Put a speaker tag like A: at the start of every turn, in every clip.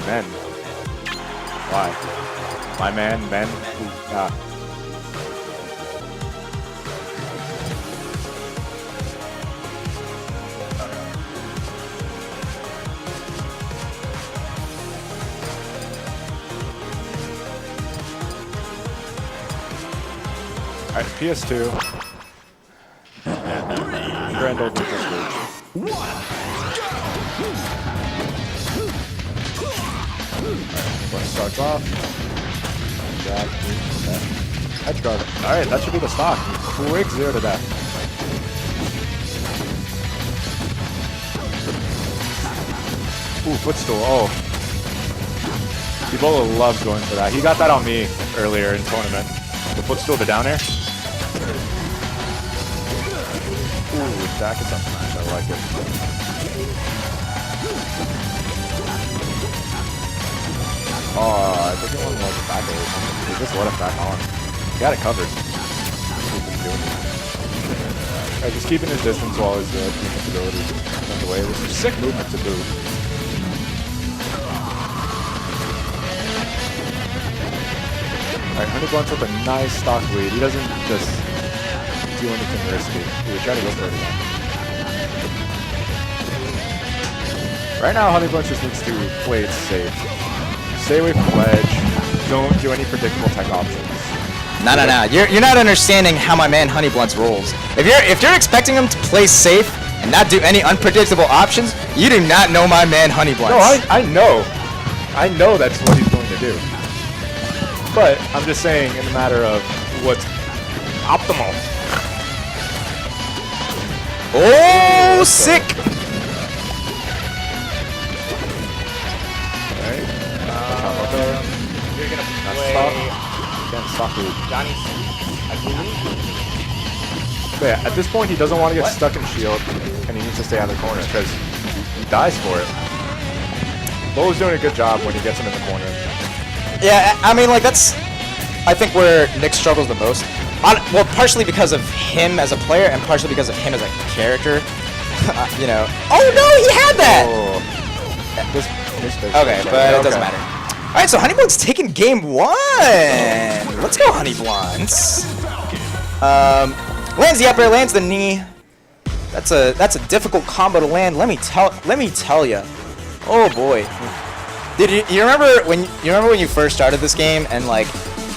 A: men. Why? My man, men. Ah. Alright, PS2. Ganondorf just reached. Alright, starts off. Jab, edge guard. Alright, that should be the stock. Quick 0 to death. Ooh, footstool. Oh. Ebola loves going for that. He got that on me earlier in tournament. The footstool to down air. Ooh, Jack is up smash. I like it. Oh, I think it wasn't like a back air or something. He just let him back on. He got it covered. Alright, just keeping his distance while his defense ability went away. This is sick movement to boot. Alright, Hunnybluntz with a nice stock lead. He doesn't just do anything risky. He would try to go for it again. Right now, Hunnybluntz just needs to play it safe. Stay away from ledge. Don't do any predictable tech options.
B: No. You're not understanding how my man Hunnybluntz rolls. If you're expecting him to play safe and not do any unpredictable options, you do not know my man Hunnybluntz.
A: No, I know. I know that's what he's going to do. But I'm just saying in the matter of what's optimal.
B: Oh, sick!
A: Alright.
C: You're gonna
A: Play. Again, stock lead.
C: Johnny's, I believe.
A: But yeah, at this point, he doesn't want to get stuck in shield, and he needs to stay out of the corner because he dies for it. Bolo's doing a good job when he gets him in the corner.
B: Yeah, I mean, like, that's, I think, where Nick struggles the most. Well, partially because of him as a player, and partially because of him as a character. You know. Oh, no, he had that!
A: Oh.
B: Okay, but it doesn't matter. Alright, so Hunnybluntz taking game 1! Let's go, Hunnybluntz. Lands the up air, lands the knee. That's a difficult combo to land. Let me tell you. Oh boy. Did you remember when you first started this game and like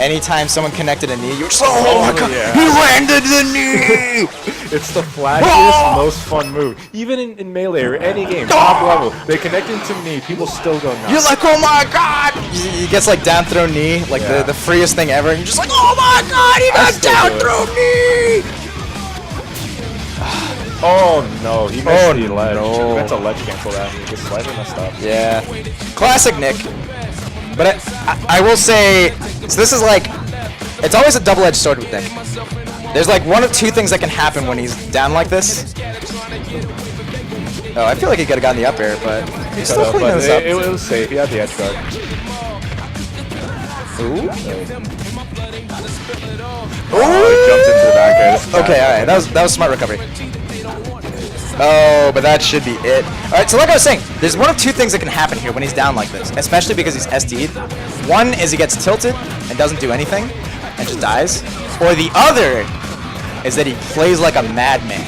B: anytime someone connected a knee, you were just like, oh my god,
A: yeah.
B: he landed the knee!
A: It's the flashiest, most fun move. Even in Melee or any game, top level, they connect into knee, people still go nuts.
B: You're like, oh my god! He gets like down throw knee, like the freest thing ever, and you're just like, oh my god, he got down throw knee!
A: Oh no, he missed the ledge.
B: no.
A: He meant to ledge cancel that, and he just slightly messed up.
B: Yeah. Classic Nick. But I will say, so this is like, it's always a double-edged sword with Nick. There's like one of two things that can happen when he's down like this. Oh, I feel like he could have gotten the up air, but he's still cleaning this up.
A: It was safe. He had the edge guard.
B: Ooh.
A: Oh, he jumped into the back air.
B: Okay, alright, that was smart recovery. Oh, but that should be it. Alright, so like I was saying, there's one of two things that can happen here when he's down like this, especially because he's SD'd. One is he gets tilted and doesn't do anything and just dies. Or the other is that he plays like a madman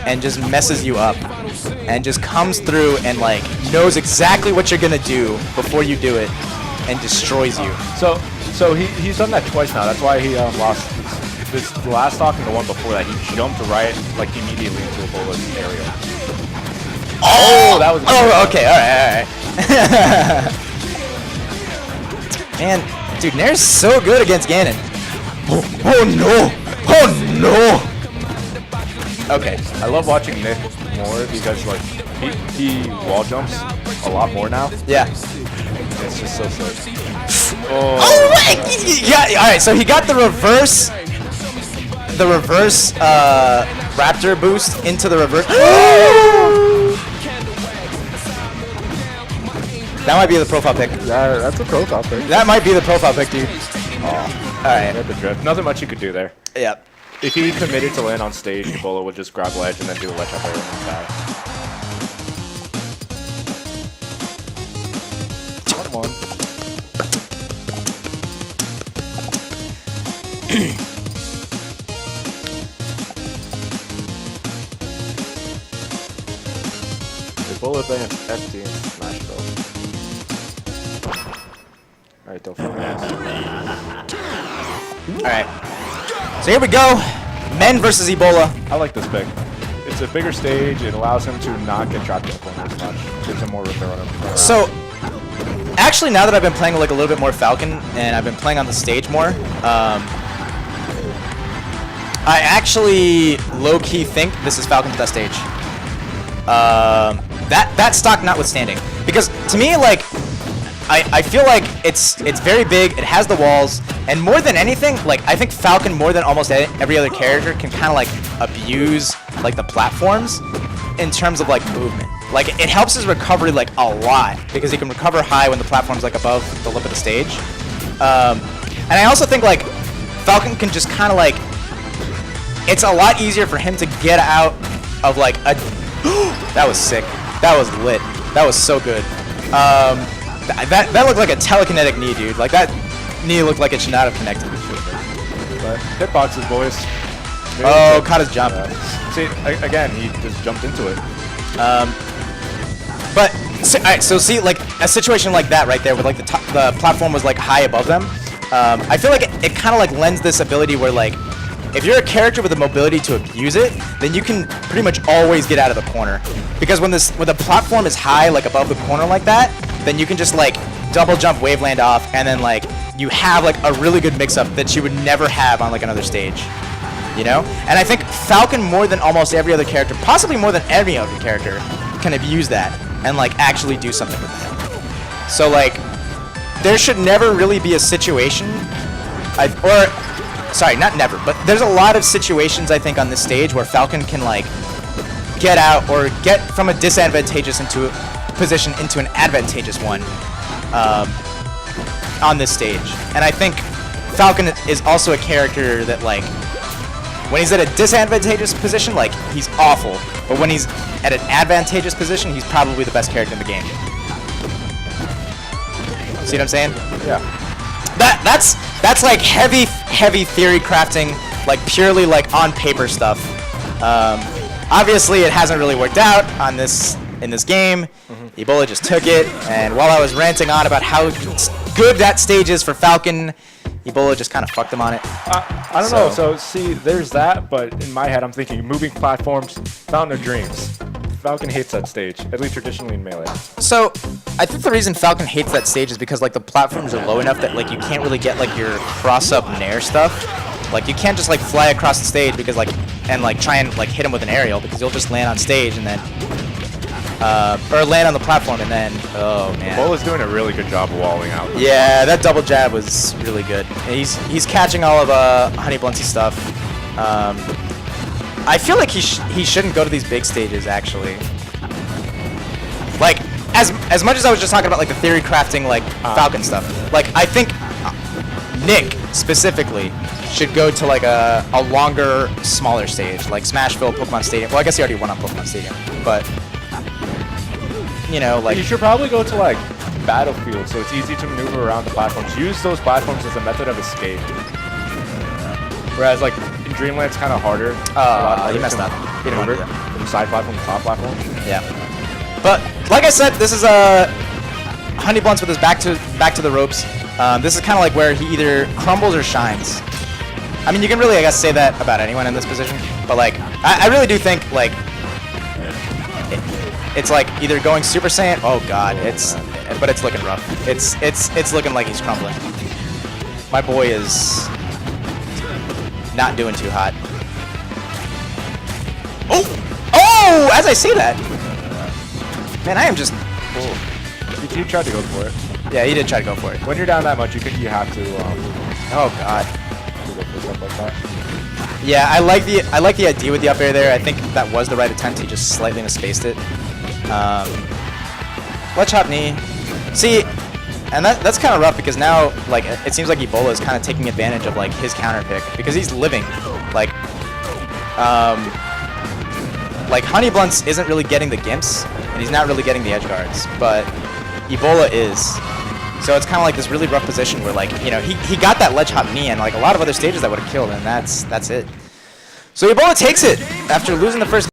B: and just messes you up and just comes through and like knows exactly what you're gonna do before you do it and destroys you.
A: So he's done that twice now. That's why he lost this last stock and the one before that. He jumped right like immediately into Ebola's area. Oh, that was.
B: Oh, okay, all right. Man, dude, Nair's so good against Ganon. Oh no! Oh no! Okay.
A: I love watching Nick more because like he wall jumps a lot more now.
B: Yeah.
A: It's just so sick.
B: Oh wait! Yeah. All right. So he got the reverse Raptor boost into the reverse. That might be the profile pick.
A: That's a profile pick.
B: That might be the profile pick, dude.
A: All
B: right.
A: The drift. Nothing much you could do there.
B: Yep.
A: If he committed to land on stage, Ebola would just grab ledge and then do a ledge up air and die. Come on. Ebola ban FD in Smashville. Alright, don't fucking ass.
B: Alright. So here we go. Men versus Ebola.
A: I like this pick. It's a bigger stage. It allows him to not get trapped in the corner as much. Gives him more room to run around.
B: So, actually, now that I've been playing like a little bit more Falcon, and I've been playing on the stage more, I actually low-key think this is Falcon's best stage. That stock notwithstanding, because to me, like, I feel like it's very big. It has the walls, and more than anything, like I think Falcon more than almost every other character can kind of like abuse like the platforms in terms of like movement. Like it helps his recovery like a lot because he can recover high when the platform's like above the lip of the stage. And I also think like Falcon can just kind of like, it's a lot easier for him to get out of like a. That was sick. That was lit. That was so good. That looked like a telekinetic knee, dude. Like that knee looked like it should not have connected.
A: But hitboxes, boys.
B: Oh, caught his jump.
A: See, again, he just jumped into it.
B: But alright, so see, like a situation like that right there, with like the platform was like high above them. I feel like it kind of like lends this ability where like, if you're a character with the mobility to abuse it, then you can pretty much always get out of the corner. Because when the platform is high, like above the corner like that, then you can just like double jump Waveland off, and then like you have like a really good mix-up that you would never have on like another stage. You know? And I think Falcon, more than almost every other character, possibly more than any other character, can abuse that and like actually do something with that. So like, there should never really be a situation, sorry, not never, but there's a lot of situations I think on this stage where Falcon can like get out or get from a disadvantageous position into an advantageous one on this stage. And I think Falcon is also a character that like, when he's at a disadvantageous position, like he's awful, but when he's at an advantageous position, he's probably the best character in the game. See what I'm saying?
A: Yeah.
B: That's like heavy theory crafting, like purely like on paper stuff. Obviously, it hasn't really worked out in this game. Ebola just took it, and while I was ranting on about how good that stage is for Falcon, Ebola just kind of fucked him on it.
A: I don't know. So see, there's that, but in my head, I'm thinking moving platforms, Fountain of Dreams. Falcon hates that stage, at least traditionally in Melee.
B: So, I think the reason Falcon hates that stage is because like the platforms are low enough that like you can't really get like your cross-up nair stuff. Like you can't just like fly across the stage because like, and like try and like hit him with an aerial, because you'll just land on stage and then, or land on the platform and then, oh man.
A: Ebola's doing a really good job of walling out.
B: Yeah, that double jab was really good. He's catching all of Hunnyblunt's stuff. I feel like he shouldn't go to these big stages, actually. Like, as much as I was just talking about like the theory crafting, like Falcon stuff, like I think Nick specifically should go to like a longer, smaller stage, like Smashville, Pokemon Stadium. Well, I guess he already won on Pokemon Stadium, but you know, like
A: you should probably go to like Battlefield, so it's easy to maneuver around the platforms. Use those platforms as a method of escape. Whereas like in Dreamland, it's kind of harder.
B: You messed up. You didn't want to do that.
A: From side platform to top platform.
B: Yeah. But like I said, this is Hunnybluntz with his back to the ropes. This is kind of like where he either crumbles or shines. I mean, you can really, I guess, say that about anyone in this position. But like, I really do think like it's like either going Super Saiyan. Oh God, but it's looking rough. It's looking like he's crumbling. My boy is not doing too hot. Oh! As I say that, man, I am just.
A: He tried to go for it.
B: Yeah, he did try to go for it.
A: When you're down that much, you have to.
B: Oh God.
A: To go for stuff like that.
B: Yeah, I like the idea with the up air there. I think that was the right attempt. He just slightly misspaced it. Let's hop knee. See, and that's kind of rough because now like it seems like Ebola is kind of taking advantage of like his counter pick because he's living like Hunnybluntz isn't really getting the gimps and he's not really getting the edge guards, but Ebola is. So it's kind of like this really rough position where, like, you know, he got that ledge hop knee, and like a lot of other stages that would have killed, and that's it. So Ebola takes it after losing the first